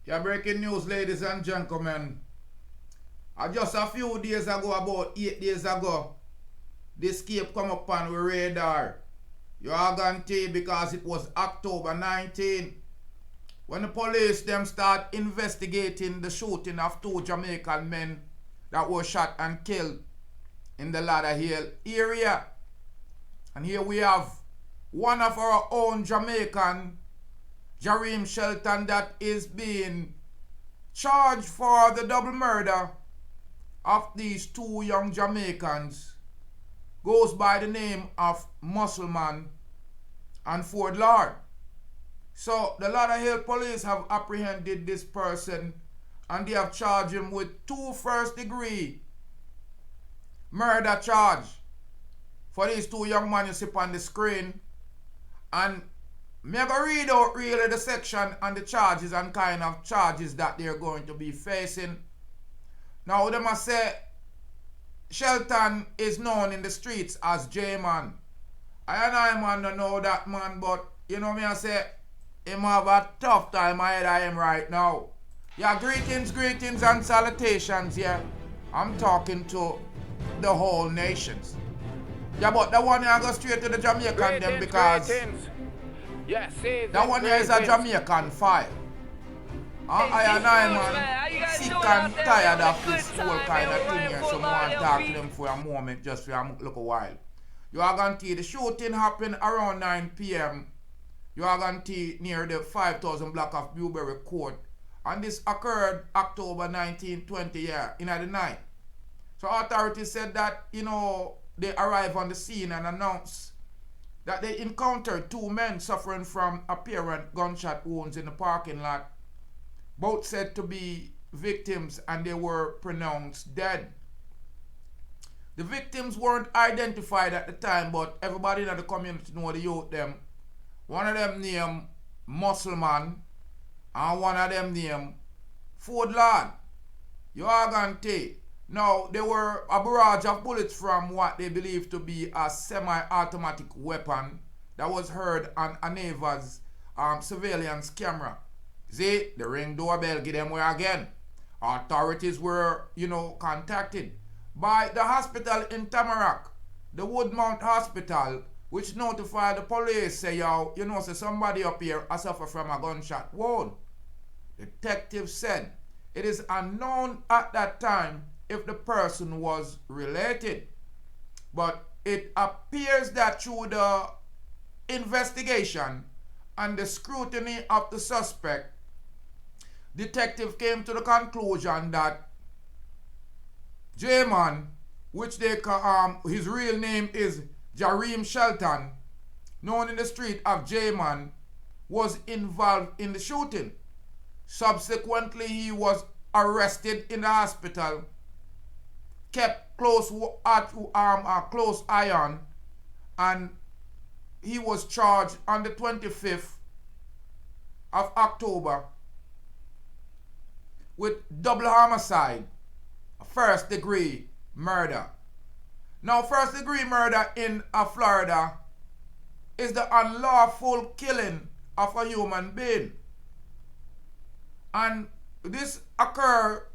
Yeah, breaking news, ladies and gentlemen. Just a few days ago, about 8 days ago, the escape come up on the radar. You are going to because it was October 19 when the police them start investigating the shooting of 2 Jamaican men that were shot and killed in the Lauderhill area. And here we have one of our own Jamaican, Jman Six, that is being charged for the double murder of these 2 young Jamaicans. Goes by the name of Muscleman Fordlawd. So the Lauderhill police have apprehended this person and they have charged him with 2 first-degree murder charge for these 2 young men you see on the screen. And me go read out really the section and the charges and kind of charges that they're going to be facing. Now them must say Shelton is known in the streets as Jman. I man don't know that man, but you know me I say him have a tough time ahead of him right now. Yeah, greetings and salutations, yeah. I'm talking to the whole nations. Yeah, but the one here go straight to the Jamaican them because yes, that one here is a Jamaican file. I man sick and tired of this whole kind of thing here, so I want to talk to them for a moment, just for a little while. You are going to see the shooting happened around 9 p.m. You are going to see near the 5,000 block of Buleberry Court. And this occurred October 1920, yeah, in the night. So authorities said that, you know, they arrived on the scene and announced that they encountered 2 men suffering from apparent gunshot wounds in the parking lot. Both said to be victims and they were pronounced dead. The victims weren't identified at the time, but everybody in the community know the youth them. One of them named Muscleman and one of them named Fordlord. You are going to take. Now, there were a barrage of bullets from what they believed to be a semi-automatic weapon that was heard on a neighbor's surveillance camera. See, the ring doorbell give them away again. Authorities were, contacted by the hospital in Tamarack, the Woodmount Hospital, which notified the police, say, say somebody up here has suffered from a gunshot wound. Detectives said it is unknown at that time if the person was related. But it appears that through the investigation and the scrutiny of the suspect, detective came to the conclusion that Jman, which they call, his real name is Jman Six, known in the street of Jman, was involved in the shooting. Subsequently, he was arrested in the hospital, kept close eye on, and he was charged on the 25th of October with double homicide, first-degree murder. Now, first-degree murder in Florida is the unlawful killing of a human being. And this occurred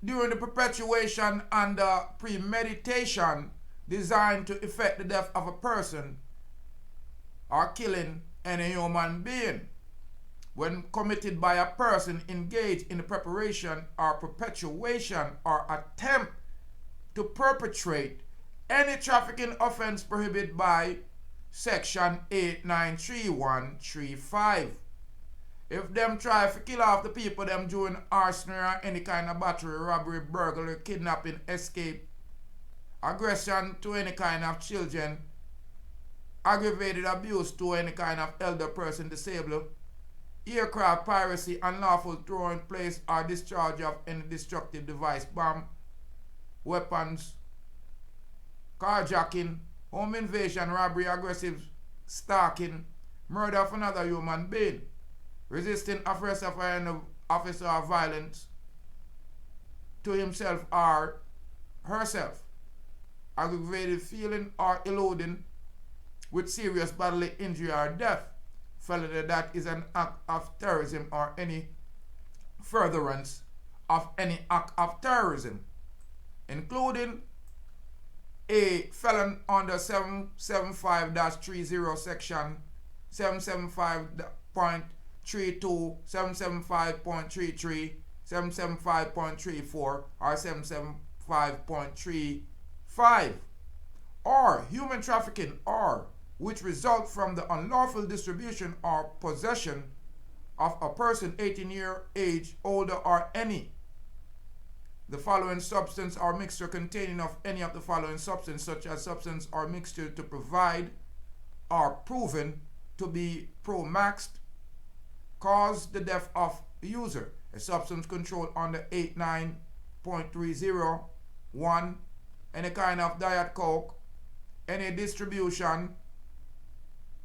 during the perpetration and the premeditation designed to effect the death of a person or killing any human being when committed by a person engaged in the preparation or perpetuation or attempt to perpetrate any trafficking offense prohibited by Section 893135. If them try to kill off the people them doing arson or any kind of battery, robbery, burglary, kidnapping, escape, aggression to any kind of children, aggravated abuse to any kind of elder person disabled, aircraft piracy, unlawful throwing, place or discharge of any destructive device, bomb, weapons, carjacking, home invasion, robbery, aggressive stalking, murder of another human being, resisting arrest of an officer of violence to himself or herself, aggravated feeling or eluding with serious bodily injury or death, felony that is an act of terrorism or any furtherance of any act of terrorism, including a felon under 775-30 section 775.32, 775.33, 775.34, or 775.35, or human trafficking, or which result from the unlawful distribution or possession of a person 18-year age older, or any the following substance or mixture containing of any of the following substance, such as substance or mixture to provide or proven to be promaxed, cause the death of the user. A substance controlled under 89.30, 1, any kind of diet coke, any distribution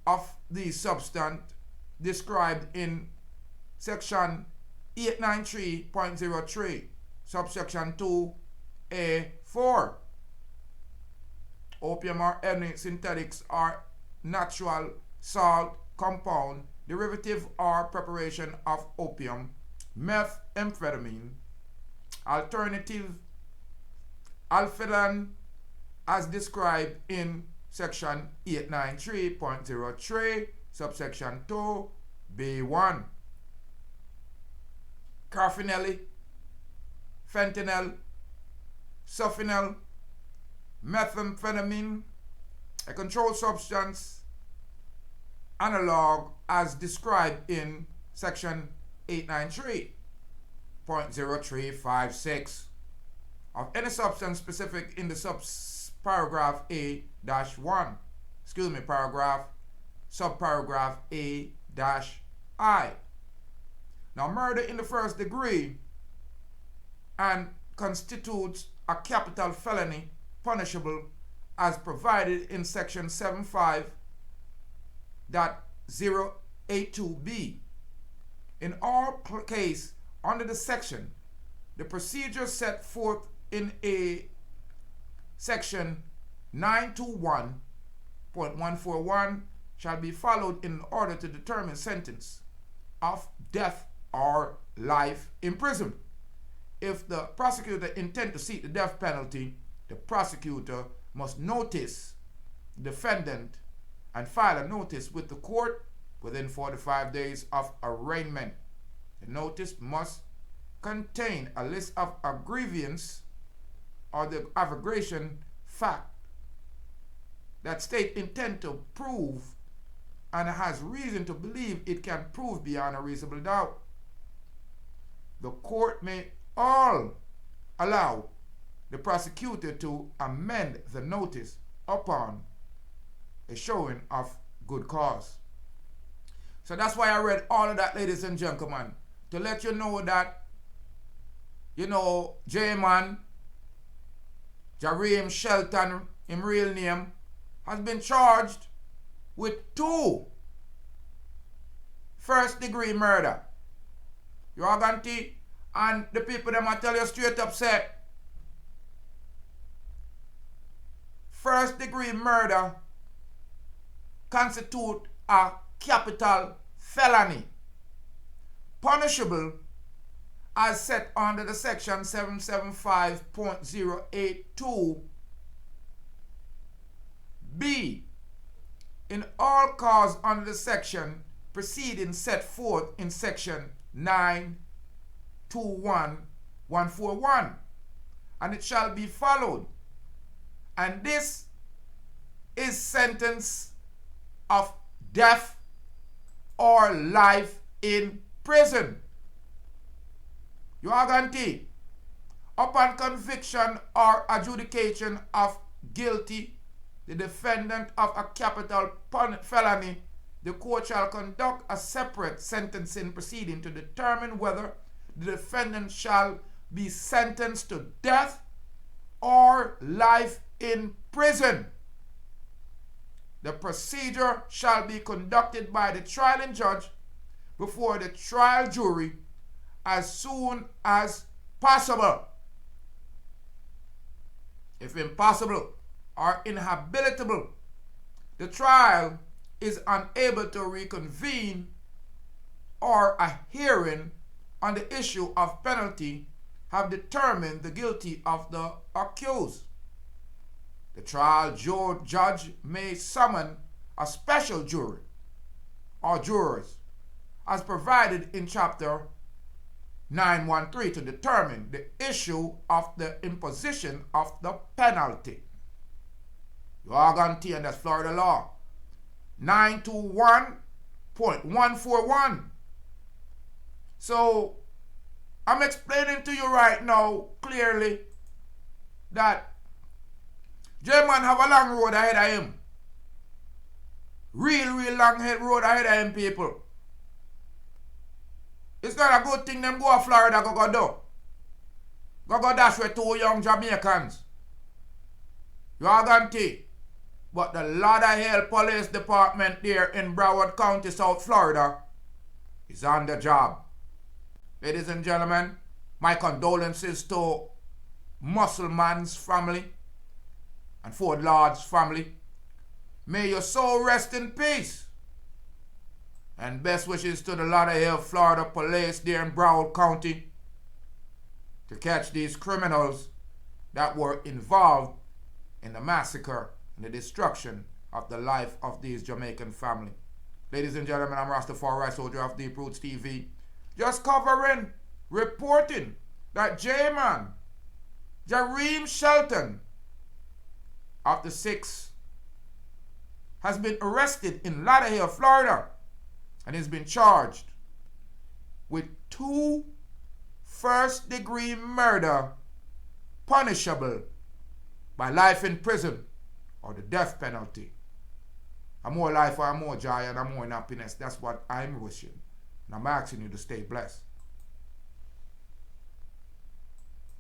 of the substance described in section 893.03, subsection 2A4. Opium or any synthetics or natural salt compound, derivative or preparation of opium, methamphetamine, alternative alphalan as described in section 893.03, subsection 2B1. Carphenol, fentanyl, sulfonyl, methamphetamine, a controlled substance analog as described in section 893.0356 of any substance specific in the subparagraph A-1, subparagraph A-I. Now, murder in the first degree and constitutes a capital felony punishable as provided in section 75.082b. In all case under the section, the procedure set forth in a section 921.141 shall be followed in order to determine sentence of death or life imprisonment. If the prosecutor intends to seek the death penalty, the prosecutor must notice the defendant and file a notice with the court within 45 days of arraignment. The notice must contain a list of aggravants or the aggravation fact that state intend to prove and has reason to believe it can prove beyond a reasonable doubt. The court may all allow the prosecutor to amend the notice upon a showing of good cause. So that's why I read all of that, ladies and gentlemen, to let you know that, Jman, Jareem Shelton, his real name, has been charged with 2 first-degree murder. You are going to, and the people them I tell you straight up say, first-degree murder constitute a capital felony, punishable as set under the section 775.082b. In all cause under the section preceding set forth in section 921.141, and it shall be followed. And this is sentence of death or life in prison. You are guaranteed. Upon conviction or adjudication of guilty, the defendant of a capital felony, the court shall conduct a separate sentencing proceeding to determine whether the defendant shall be sentenced to death or life in prison. The procedure shall be conducted by the trial judge before the trial jury as soon as possible. If impossible or inhabitable, the trial is unable to reconvene or a hearing on the issue of penalty have determined the guilty of the accused. The trial judge may summon a special jury or jurors as provided in Chapter 913 to determine the issue of the imposition of the penalty. You are going to that's Florida law 921.141. So I'm explaining to you right now clearly that Jman have a long road ahead of him. Real long road ahead of him, people. It's not a good thing them go to Florida go do. Go dash with two young Jamaicans. You are going to. But the Lauderhill Police Department there in Broward County, South Florida is on the job. Ladies and gentlemen, my condolences to Muscleman's family and Fordlord's family. May your soul rest in peace. And best wishes to the Lauderhill Florida Police there in Broward County to catch these criminals that were involved in the massacre and the destruction of the life of these Jamaican family. Ladies and gentlemen, I'm Rastafari, soldier of Deep Roots TV. Just covering, reporting that Jman Shelton of the Six has been arrested in Lauderhill, Florida, and has been charged with 2 first-degree murder punishable by life in prison or the death penalty. A more life or a more joy and a more happiness. That's what I'm wishing. And I'm asking you to stay blessed.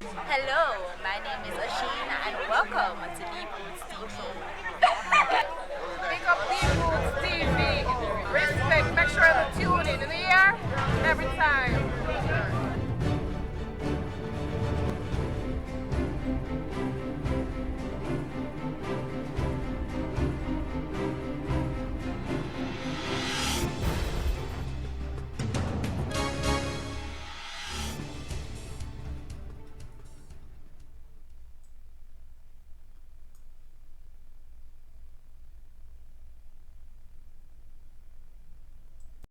Hello, my name is Ashina and welcome to Deep Roots TV. Pick up Deep Roots TV. Respect, make sure to tune in the air every time.